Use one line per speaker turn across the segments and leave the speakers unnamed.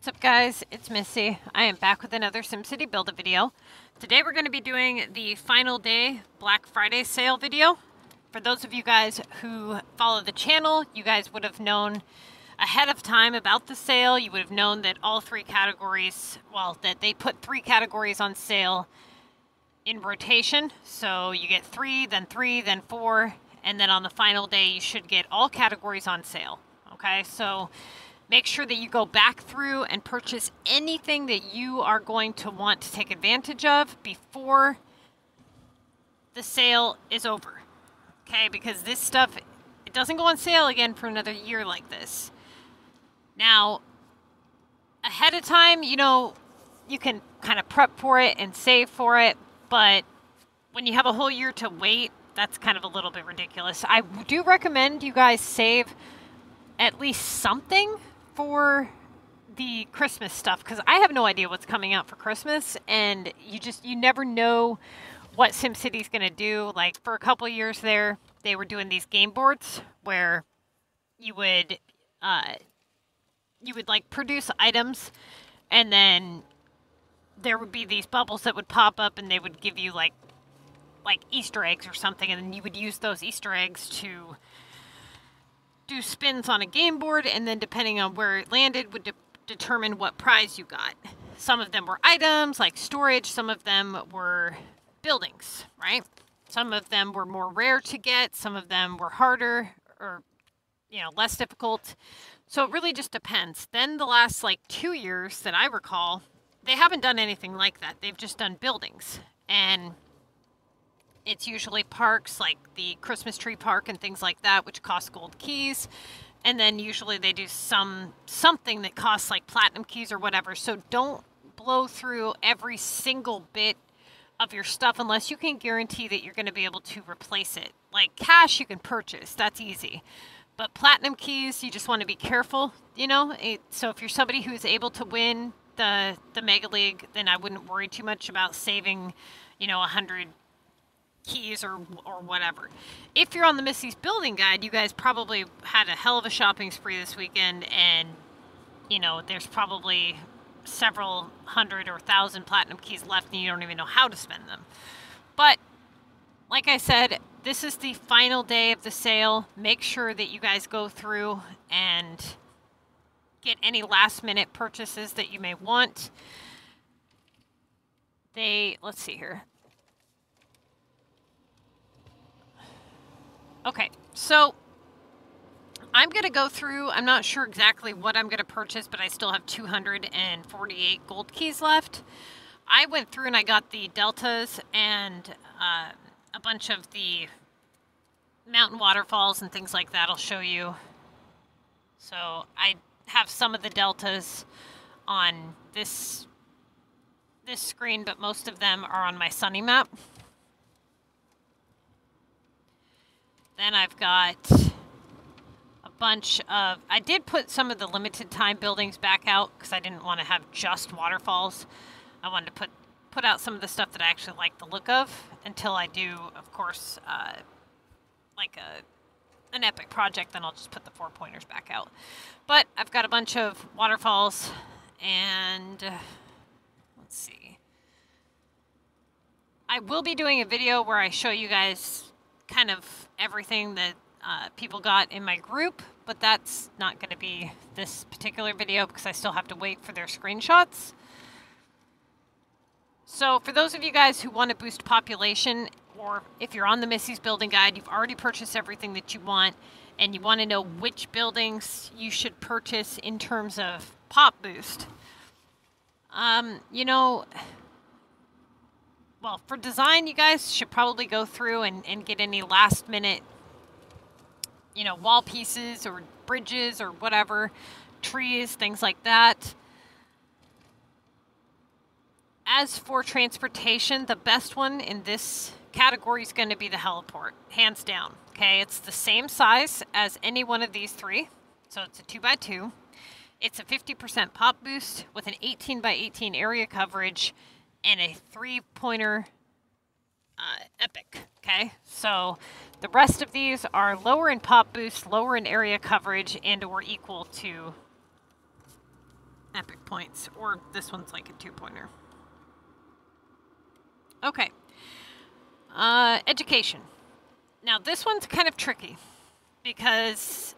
What's up guys, it's Missy. I am back with another SimCity build a video. Today we're going to be doing the final day Black Friday sale video. For those of you guys who follow the channel, you guys would have known ahead of time about the sale. You would have known that all three categories, well, that they put three categories on sale in rotation. So you get three, then four, and then on the final day you should get all categories on sale. Okay, so make sure that you go back through and purchase anything that you are going to want to take advantage of before the sale is over. Okay, because this stuff, it doesn't go on sale again for another year like this. Now, ahead of time, you know, you can kind of prep for it and save for it, but when you have a whole year to wait, that's kind of a little bit ridiculous. I do recommend you guys save at least something for the Christmas stuff, because I have no idea what's coming out for Christmas, and you never know what SimCity's going to do. Like for a couple years there, they were doing these game boards where you would like produce items, and then there would be these bubbles that would pop up, and they would give you like Easter eggs or something, and then you would use those Easter eggs to do spins on a game board, and then depending on where it landed would determine what prize you got. Some of them were items like storage, some of them were buildings, right? Some of them were more rare to get, some of them were harder or, you know, less difficult. So it really just depends. Then the last like 2 years that I recall, they haven't done anything like that. They've just done buildings, and it's usually parks like the Christmas tree park and things like that, which cost gold keys. And then usually they do something that costs like platinum keys or whatever. So don't blow through every single bit of your stuff unless you can guarantee that you're going to be able to replace it. Like cash you can purchase, that's easy. But platinum keys, you just want to be careful, you know? So if you're somebody who's able to win the Mega League, then I wouldn't worry too much about saving, you know, 100 keys or whatever. If you're on the Missy's Building Guide, you guys probably had a hell of a shopping spree this weekend, and you know there's probably several hundred or thousand platinum keys left and you don't even know how to spend them. But like I said, this is the final day of the sale. Make sure that you guys go through and get any last minute purchases that you may want. Let's see here. Okay, so I'm going to go through, I'm not sure exactly what I'm going to purchase, but I still have 248 gold keys left. I went through and I got the deltas and a bunch of the mountain waterfalls and things like that. I'll show you. So I have some of the deltas on this screen, but most of them are on my Sunny map. Then I've got a bunch of, I did put some of the limited time buildings back out because I didn't want to have just waterfalls. I wanted to put out some of the stuff that I actually like the look of until I do, of course, like an epic project, then I'll just put the 4-pointers back out. But I've got a bunch of waterfalls, and let's see. I will be doing a video where I show you guys kind of everything that people got in my group, but that's not going to be this particular video because I still have to wait for their screenshots. So for those of you guys who want to boost population, or if you're on the Missy's Building Guide, you've already purchased everything that you want, and you want to know which buildings you should purchase in terms of pop boost. You know, well, for design, you guys should probably go through and get any last minute, you know, wall pieces or bridges or whatever, trees, things like that. As for transportation, the best one in this category is going to be the heliport, hands down. Okay, it's the same size as any one of these three. So it's a 2x2. It's a 50% pop boost with an 18x18 area coverage and a 3-pointer epic, okay? So the rest of these are lower in pop boost, lower in area coverage, and or equal to epic points, or this one's like a 2-pointer. Okay. Education. Now this one's kind of tricky because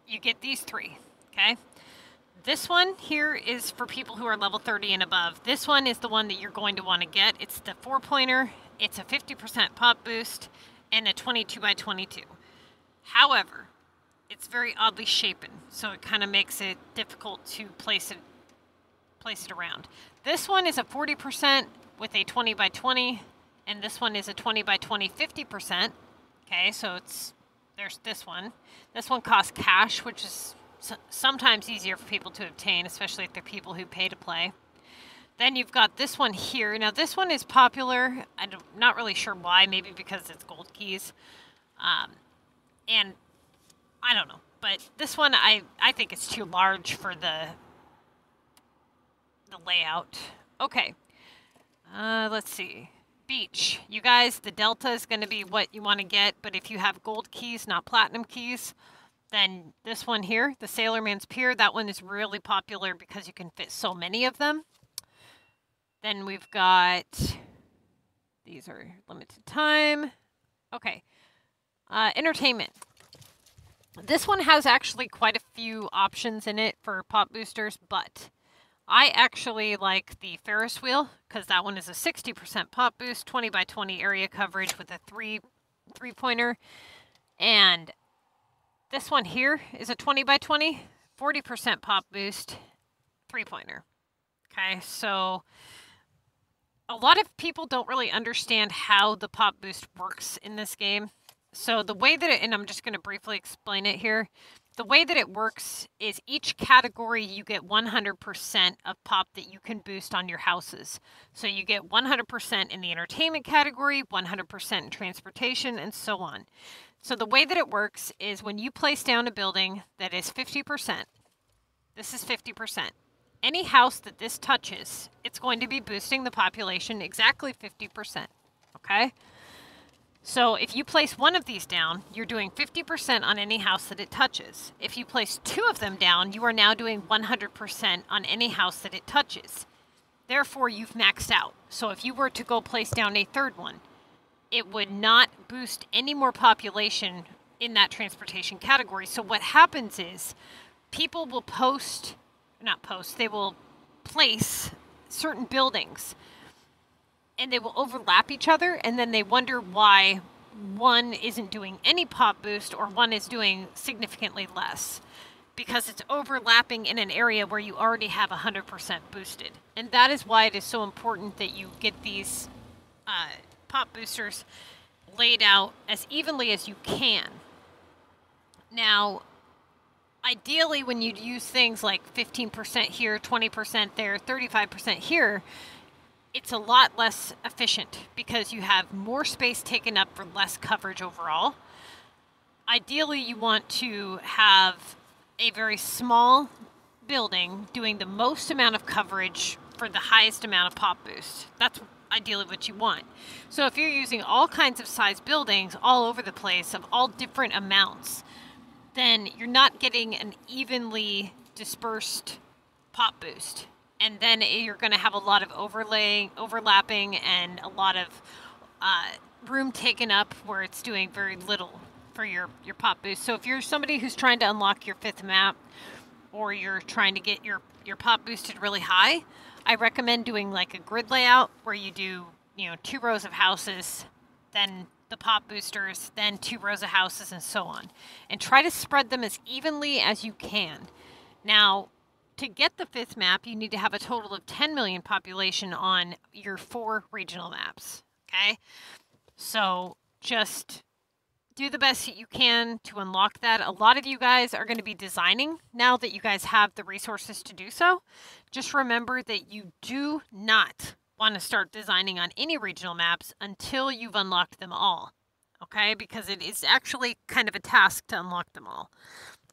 you get these 3, okay? This one here is for people who are level 30 and above. This one is the one that you're going to want to get. It's the 4-pointer. It's a 50% pop boost and a 22 by 22. However, it's very oddly shapen, so it kind of makes it difficult to place it around. This one is a 40% with a 20 by 20, and this one is a 20 by 20 50%. Okay, so there's this one. This one costs cash, which is sometimes easier for people to obtain, especially if they're people who pay to play. Then you've got this one here. Now this one is popular. I'm not really sure why. Maybe because it's gold keys. And I don't know. But this one, I think it's too large for the layout. Okay. Let's see. Beach. You guys, the Delta is going to be what you want to get. But if you have gold keys, not platinum keys, then this one here, the Sailorman's Pier, that one is really popular because you can fit so many of them. Then we've got, these are limited time. Okay. Entertainment. This one has actually quite a few options in it for pop boosters, but I actually like the Ferris Wheel because that one is a 60% pop boost, 20 by 20 area coverage with a 3-pointer. And this one here is a 20 by 20, 40% pop boost, 3-pointer. Okay, so a lot of people don't really understand how the pop boost works in this game. So the way that and I'm just going to briefly explain it here. The way that it works is each category you get 100% of pop that you can boost on your houses. So you get 100% in the entertainment category, 100% in transportation, and so on. So the way that it works is when you place down a building that is 50%, this is 50%. Any house that this touches, it's going to be boosting the population exactly 50%, okay? So if you place one of these down, you're doing 50% on any house that it touches. If you place 2 of them down, you are now doing 100% on any house that it touches. Therefore, you've maxed out. So if you were to go place down a 3rd one, it would not boost any more population in that transportation category. So what happens is people will they will place certain buildings and they will overlap each other, and then they wonder why one isn't doing any pop boost or one is doing significantly less, because it's overlapping in an area where you already have 100% boosted. And that is why it is so important that you get these pop boosters laid out as evenly as you can. Now, ideally, when you use things like 15% here, 20% there, 35% here, it's a lot less efficient because you have more space taken up for less coverage overall. Ideally, you want to have a very small building doing the most amount of coverage for the highest amount of pop boost. That's ideally what you want. So if you're using all kinds of size buildings all over the place of all different amounts, then you're not getting an evenly dispersed pop boost. And then you're going to have a lot of overlapping, and a lot of room taken up where it's doing very little for your pop boost. So if you're somebody who's trying to unlock your 5th map, or you're trying to get your pop boosted really high, I recommend doing like a grid layout where you do, 2 rows of houses, then the pop boosters, then 2 rows of houses, and so on. And try to spread them as evenly as you can. Now, to get the 5th map, you need to have a total of 10 million population on your 4 regional maps, okay? So just do the best that you can to unlock that. A lot of you guys are going to be designing now that you guys have the resources to do so. Just remember that you do not want to start designing on any regional maps until you've unlocked them all, okay? Because it is actually kind of a task to unlock them all,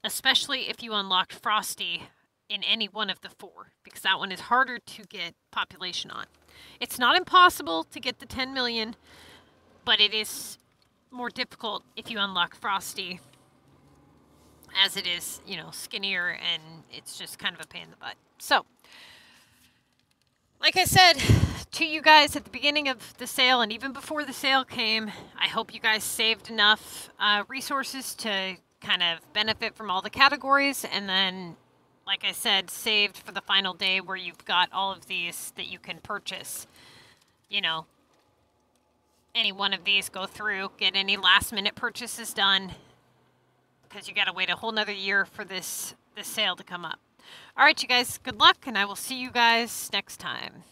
especially if you unlocked Frosty in any one of the 4, because that one is harder to get population on. It's not impossible to get the 10 million, but it is more difficult if you unlock Frosty. as it is, you know, skinnier, and it's just kind of a pain in the butt. So, like I said to you guys at the beginning of the sale and even before the sale came, I hope you guys saved enough resources to kind of benefit from all the categories, and then, like I said, saved for the final day where you've got all of these that you can this. You know, any one of these, go through, get any last minute purchases done, because you got to wait a whole nother year for this sale to come up. All right, you guys, good luck, and I will see you guys next time.